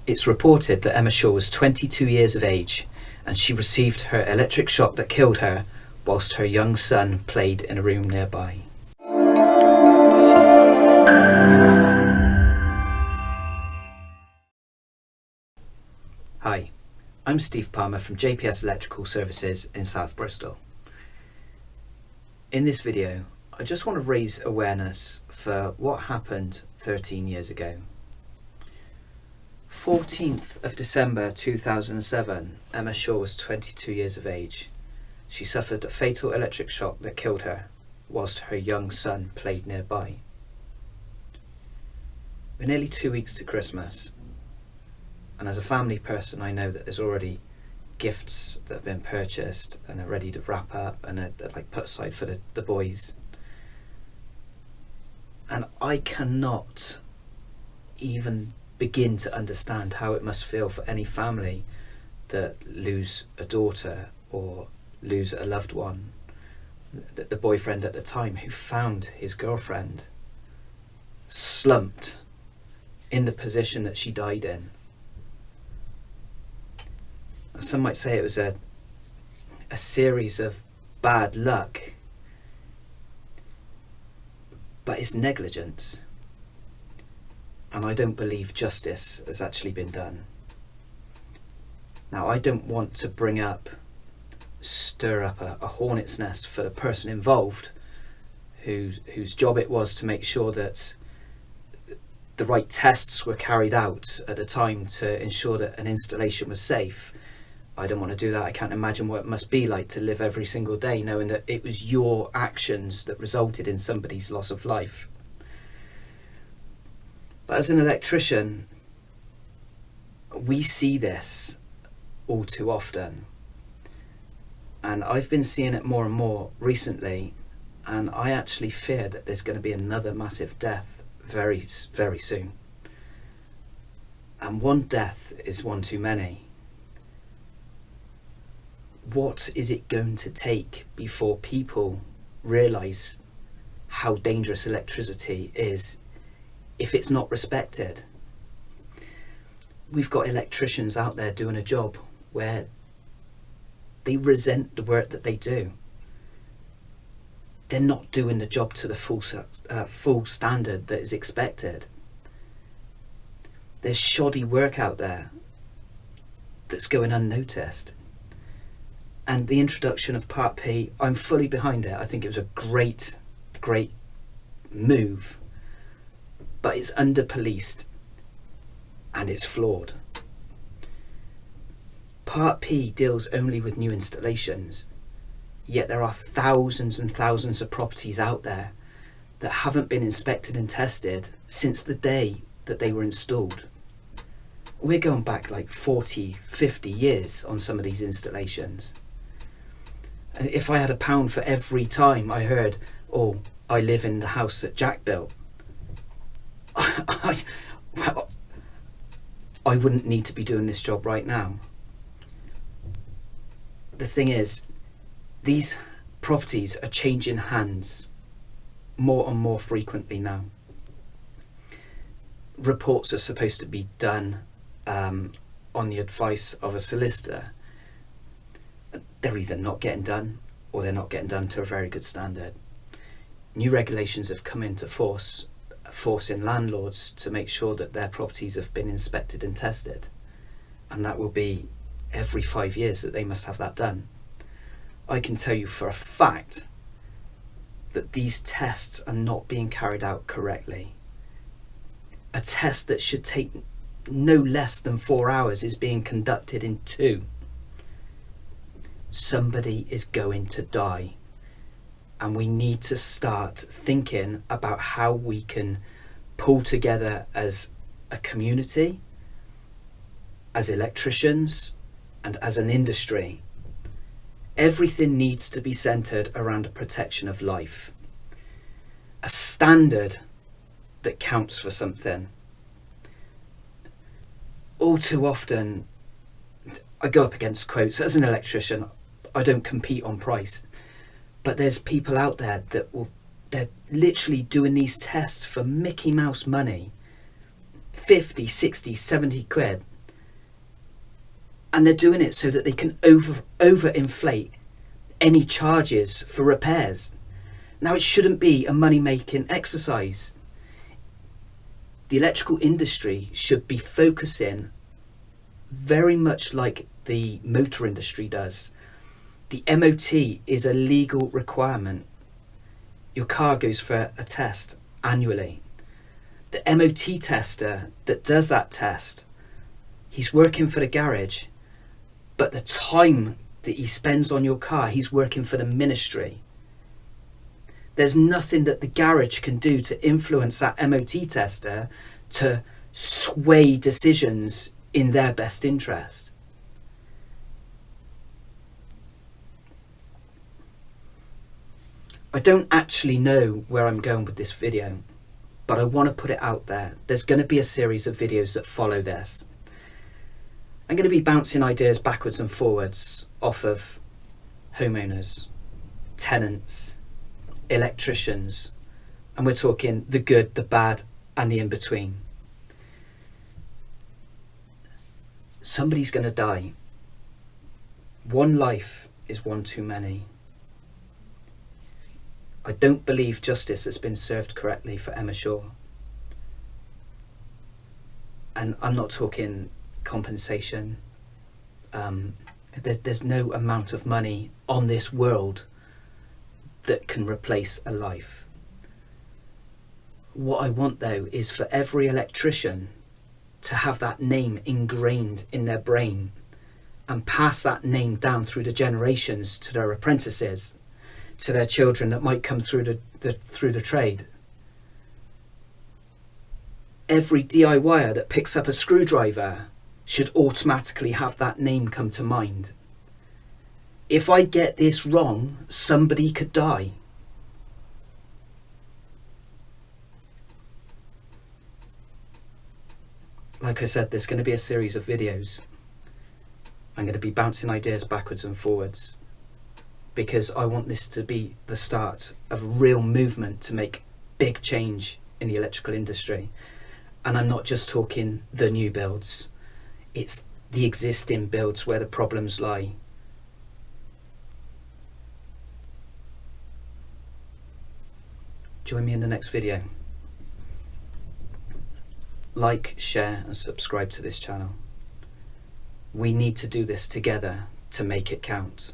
It's reported that Emma Shaw was 22 years of age and she received her electric shock that killed her whilst her young son played in a room nearby. Hi, I'm Steve Palmer from JPS Electrical Services in South Bristol. In this video, I just want to raise awareness for what happened 13 years ago. 14th of December 2007, Emma Shaw was 22 years of age. She suffered a fatal electric shock that killed her, whilst her young son played nearby. We're nearly 2 weeks to Christmas, and as a family person I know that there's already gifts that have been purchased and are ready to wrap up and are like put aside for the boys. And I cannot even begin to understand how it must feel for any family that lose a daughter or lose a loved one. The boyfriend at the time who found his girlfriend slumped in the position that she died in. Some might say it was a series of bad luck, but it's negligence. And I don't believe justice has actually been done. Now, I don't want to stir up a hornet's nest for the person involved whose job it was to make sure that the right tests were carried out at the time to ensure that an installation was safe. I don't want to do that. I can't imagine what it must be like to live every single day knowing that it was your actions that resulted in somebody's loss of life. But as an electrician, we see this all too often. And I've been seeing it more and more recently, and I actually fear that there's going to be another massive death very, very soon. And one death is one too many. What is it going to take before people realise how dangerous electricity is if it's not respected? We've got electricians out there doing a job where they resent the work that they do. They're not doing the job to the full standard that is expected. There's shoddy work out there that's going unnoticed. And the introduction of Part P, I'm fully behind it. I think it was a great move. But it's under-policed and it's flawed. Part P deals only with new installations, yet there are thousands and thousands of properties out there that haven't been inspected and tested since the day that they were installed. We're going back like 40, 50 years on some of these installations. And if I had £1 for every time I heard, oh, I live in the house that Jack built, I wouldn't need to be doing this job right now. The thing is, these properties are changing hands more and more frequently now. Reports are supposed to be done on the advice of a solicitor. They're either not getting done or they're not getting done to a very good standard. New regulations have come into forcing landlords to make sure that their properties have been inspected and tested, and that will be every 5 years that they must have that done. I can tell you for a fact that these tests are not being carried out correctly. A test that should take no less than 4 hours is being conducted in 2. Somebody is going to die. And we need to start thinking about how we can pull together as a community, as electricians, and as an industry. Everything needs to be centred around the protection of life. A standard that counts for something. All too often, I go up against quotes. As an electrician, I don't compete on price. But there's people out there they're literally doing these tests for Mickey Mouse money, 50, 60, 70 quid. And they're doing it so that they can overinflate any charges for repairs. Now, it shouldn't be a money-making exercise. The electrical industry should be focusing very much like the motor industry does. The MOT is a legal requirement. Your car goes for a test annually. The MOT tester that does that test, he's working for the garage, but the time that he spends on your car, he's working for the ministry. There's nothing that the garage can do to influence that MOT tester to sway decisions in their best interest. I don't actually know where I'm going with this video, but I want to put it out there. There's going to be a series of videos that follow this. I'm going to be bouncing ideas backwards and forwards off of homeowners, tenants, electricians, and we're talking the good, the bad, and the in-between. Somebody's going to die. One life is one too many. I don't believe justice has been served correctly for Emma Shaw. And I'm not talking compensation. There's no amount of money on this world that can replace a life. What I want, though, is for every electrician to have that name ingrained in their brain and pass that name down through the generations to their apprentices, to their children that might come through the trade. Every DIYer that picks up a screwdriver should automatically have that name come to mind. If I get this wrong, somebody could die. Like I said, there's going to be a series of videos. I'm going to be bouncing ideas backwards and forwards because I want this to be the start of a real movement to make big change in the electrical industry. And I'm not just talking the new builds. It's the existing builds where the problems lie. Join me in the next video. Like, share and subscribe to this channel. We need to do this together to make it count.